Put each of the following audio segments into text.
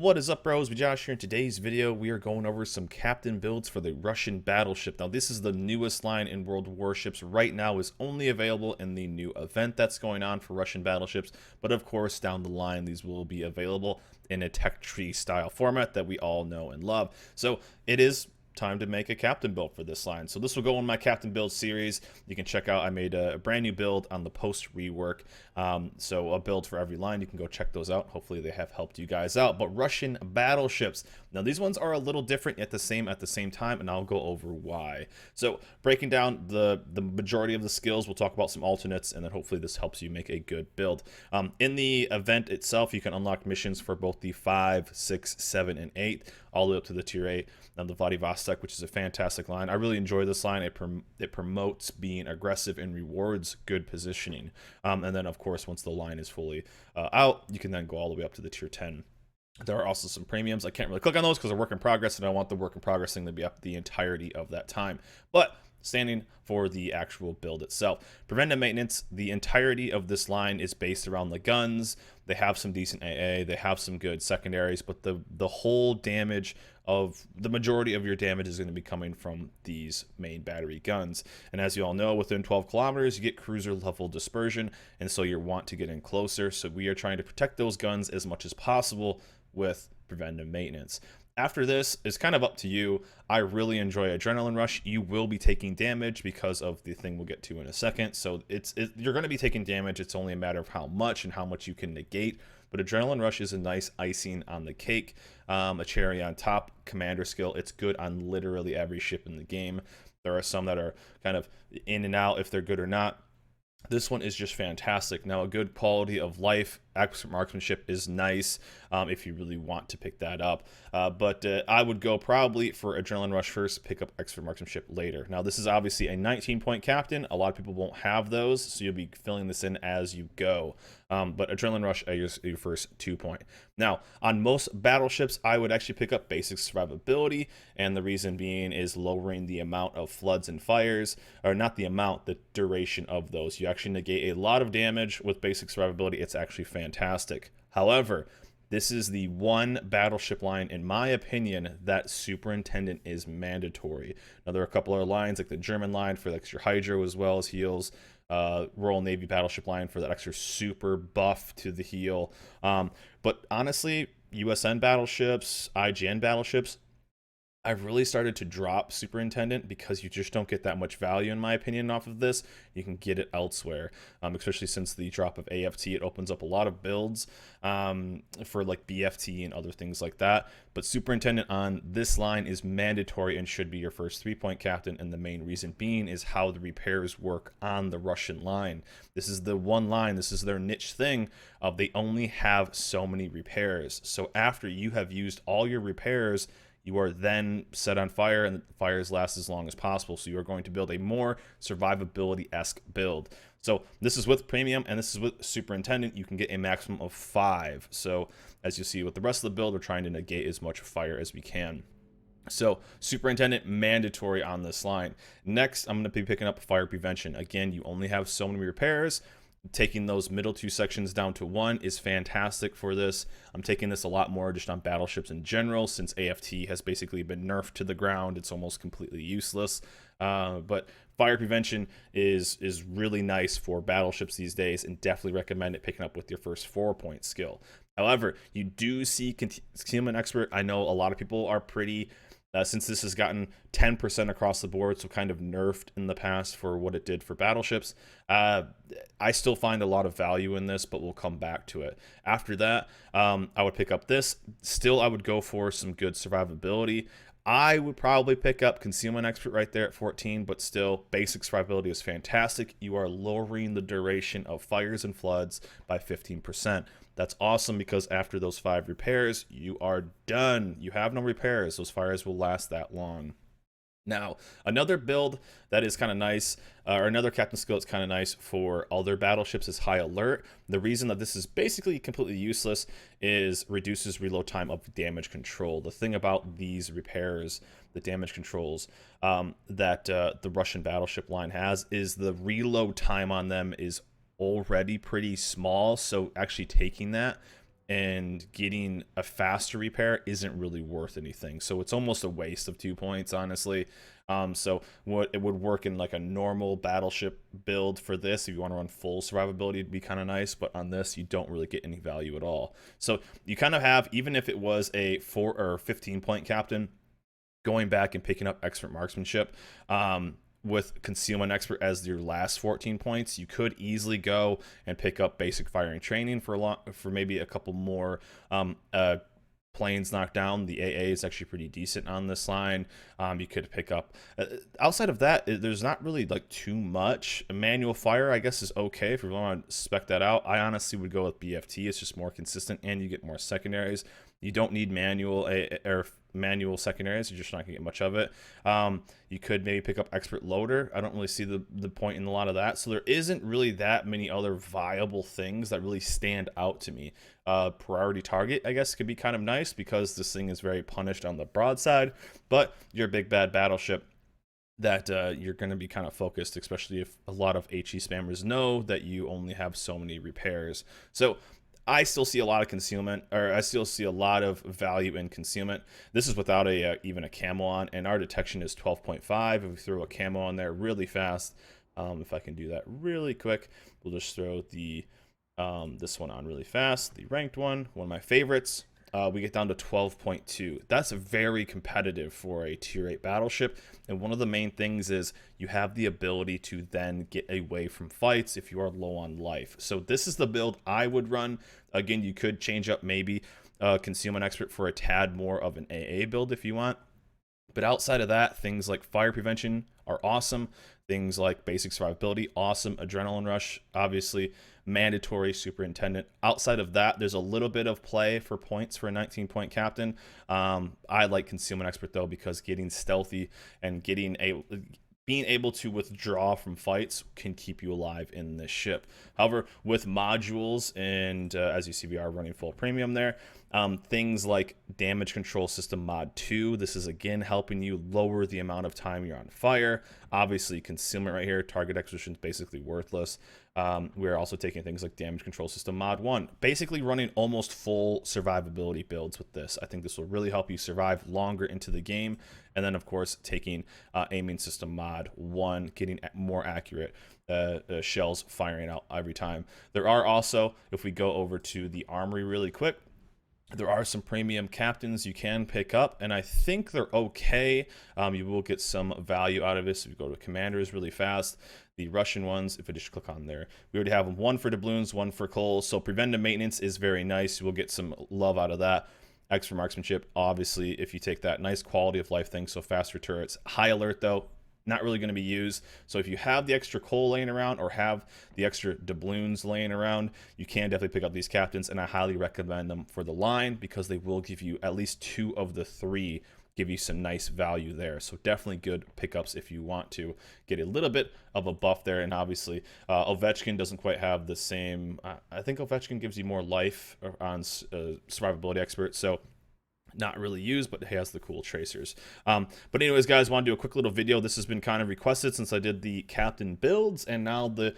What is up, bros? Josh here. In today's video, we are going over some captain builds for the Russian Battleship. Now, this is the newest line in World of Warships. Right now is only available in the new event that's going on for Russian Battleships. But of course, down the line, these will be available in a tech tree style format that we all know and love. So it is time to make a captain build for this line. So this will go in my captain build series. You can check out, I made a brand new build on the post rework. So a build for every line. You can go check those out. Hopefully they have helped you guys out. But Russian Battleships. Now these ones are a little different at the same time, and I'll go over why. So breaking down the majority of the skills, we'll talk about some alternates, and then hopefully this helps you make a good build. In the event itself, you can unlock missions for both the 5, 6, 7, and 8, all the way up to the tier 8. Now the Vladivostok, which is a fantastic line. I really enjoy this line. It promotes being aggressive and rewards good positioning. And then, of course, once the line is fully out, you can then go all the way up to the tier 10. There are also some premiums. I can't really click on those because they're work in progress, and I want the work in progress thing to be up the entirety of that time. But standing for the actual build itself, preventive maintenance, the entirety of this line is based around the guns. They have some decent AA, they have some good secondaries, but the whole damage of the majority of your damage is going to be coming from these main battery guns. And as you all know, within 12 kilometers, you get cruiser level dispersion, and so you want to get in closer. So we are trying to protect those guns as much as possible with preventive maintenance. After this, it's kind of up to you. I really enjoy Adrenaline Rush. You will be taking damage because of the thing we'll get to in a second. So you're going to be taking damage. It's only a matter of how much and how much you can negate. But Adrenaline Rush is a nice icing on the cake, a cherry on top. Commander skill. It's good on literally every ship in the game. There are some that are kind of in and out if they're good or not. This one is just fantastic. Now, a good quality of life, expert marksmanship is nice if you really want to pick that up. But I would go probably for Adrenaline Rush first, pick up expert marksmanship later. Now, this is obviously a 19-point captain. A lot of people won't have those, so you'll be filling this in as you go. But Adrenaline Rush is your first 2-point. Now, on most battleships, I would actually pick up basic survivability, and the reason being is lowering the amount of floods and fires, or not the amount, the duration of those. You actually negate a lot of damage with basic survivability. It's actually fantastic. However, this is the one battleship line, in my opinion, that Superintendent is mandatory. Now, there are a couple other lines, like the German line for the extra hydro as well as heals. Royal Navy battleship line for that extra super buff to the heal. But honestly, USN battleships, IGN battleships, I've really started to drop Superintendent because you just don't get that much value, in my opinion, off of this. You can get it elsewhere, especially since the drop of AFT. It opens up a lot of builds for like BFT and other things like that. But Superintendent on this line is mandatory and should be your first 3-point captain. And the main reason being is how the repairs work on the Russian line. This is the one line, this is their niche thing of they only have so many repairs. So after you have used all your repairs, you are then set on fire, and the fires last as long as possible. So you are going to build a more survivability-esque build. So this is with premium, and this is with Superintendent. You can get a maximum of 5. So as you see with the rest of the build, we're trying to negate as much fire as we can. So Superintendent mandatory on this line. Next, I'm going to be picking up fire prevention. Again, you only have so many repairs. Taking those middle 2 sections down to 1 is fantastic for this. I'm taking this a lot more just on battleships in general, since AFT has basically been nerfed to the ground. It's almost completely useless. But fire prevention is really nice for battleships these days, and definitely recommend it picking up with your first 4-point skill. However, you do see Concealment Expert. I know a lot of people are pretty... since this has gotten 10% across the board, so kind of nerfed in the past for what it did for battleships, I still find a lot of value in this, but we'll come back to it. After that, I would pick up this. Still, I would go for some good survivability. I would probably pick up Concealment Expert right there at 14, but still, basic survivability is fantastic. You are lowering the duration of fires and floods by 15%. That's awesome because after those 5 repairs, you are done. You have no repairs. Those fires will last that long. Now, another build that is kind of nice, or another captain skill that's kind of nice for other battleships is High Alert. The reason that this is basically completely useless is reduces reload time of damage control. The thing about these repairs, the damage controls that the Russian battleship line has, is the reload time on them is already pretty small. So actually taking that and getting a faster repair isn't really worth anything. So it's almost a waste of 2 points, honestly. So what it would work in like a normal battleship build for this, if you want to run full survivability, it'd be kind of nice. But on this, you don't really get any value at all. So you kind of have, even if it was a 4 or 15 point captain, going back and picking up expert marksmanship, with concealment expert as your last 14 points, you could easily go and pick up basic firing training for maybe a couple more planes knocked down. The AA is actually pretty decent on this line. You could pick up outside of that, there's not really like too much. Manual fire, I guess, is okay if you want to spec that out. I honestly would go with BFT. It's just more consistent and you get more secondaries. You don't need manual or manual secondaries. You're just not gonna get much of it. You could maybe pick up expert loader. I don't really see the point in a lot of that. So there isn't really that many other viable things that really stand out to me. Priority target, I guess, could be kind of nice because this thing is very punished on the broadside, but you're a big bad battleship that you're going to be kind of focused, especially if a lot of HE spammers know that you only have so many repairs. So I still see a lot of concealment, or I still see a lot of value in concealment. This is without even a camo on, and our detection is 12.5. If we throw a camo on there really fast, if I can do that really quick, we'll just throw the this one on really fast, the ranked one of my favorites. We get down to 12.2. That's very competitive for a tier 8 battleship. And one of the main things is you have the ability to then get away from fights if you are low on life. So this is the build I would run. Again, you could change up maybe concealment expert for a tad more of an AA build if you want. But outside of that, things like fire prevention are awesome. Things like basic survivability, awesome. Adrenaline rush, obviously mandatory. Superintendent. Outside of that, there's a little bit of play for points for a 19-point captain. I like concealment expert though, because getting stealthy and being able to withdraw from fights can keep you alive in this ship. However, with modules and as you see, we are running full premium there. Things like damage control system mod 2. This is again helping you lower the amount of time you're on fire. Obviously, concealment right here. Target acquisition is basically worthless. We're also taking things like damage control system mod 1. Basically running almost full survivability builds with this. I think this will really help you survive longer into the game. And then, of course, taking aiming system mod 1, getting more accurate shells firing out every time. There are also, if we go over to the armory really quick, there are some premium captains you can pick up, and I think they're okay. You will get some value out of this if you go to commanders really fast. The Russian ones, if I just click on there, we already have them, one for doubloons, one for coal. So preventive maintenance is very nice. You will get some love out of that. Extra marksmanship, obviously, if you take that nice quality of life thing, so faster turrets. High alert, though, not really going to be used. So if you have the extra coal laying around or have the extra doubloons laying around, you can definitely pick up these captains, and I highly recommend them for the line because they will give you at least 2 of the 3, give you some nice value there. So definitely good pickups if you want to get a little bit of a buff there. And obviously Ovechkin doesn't quite have the same. I think Ovechkin gives you more life on survivability expert, so not really used, but it has the cool tracers. But anyways, guys, want to do a quick little video. This has been kind of requested since I did the captain builds, and now the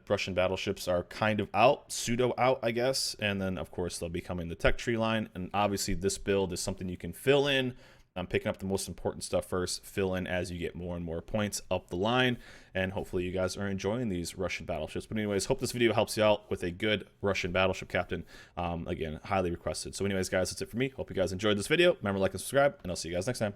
Russian battleships are kind of out, pseudo out, I guess. And then, of course, they'll be coming the tech tree line. And obviously, this build is something you can fill in. I'm picking up the most important stuff first, fill in as you get more and more points up the line, and hopefully you guys are enjoying these Russian battleships. But anyways, hope this video helps you out with a good Russian battleship captain. Again, highly requested. So anyways, guys, that's it for me. Hope you guys enjoyed this video. Remember, like and subscribe, and I'll see you guys next time.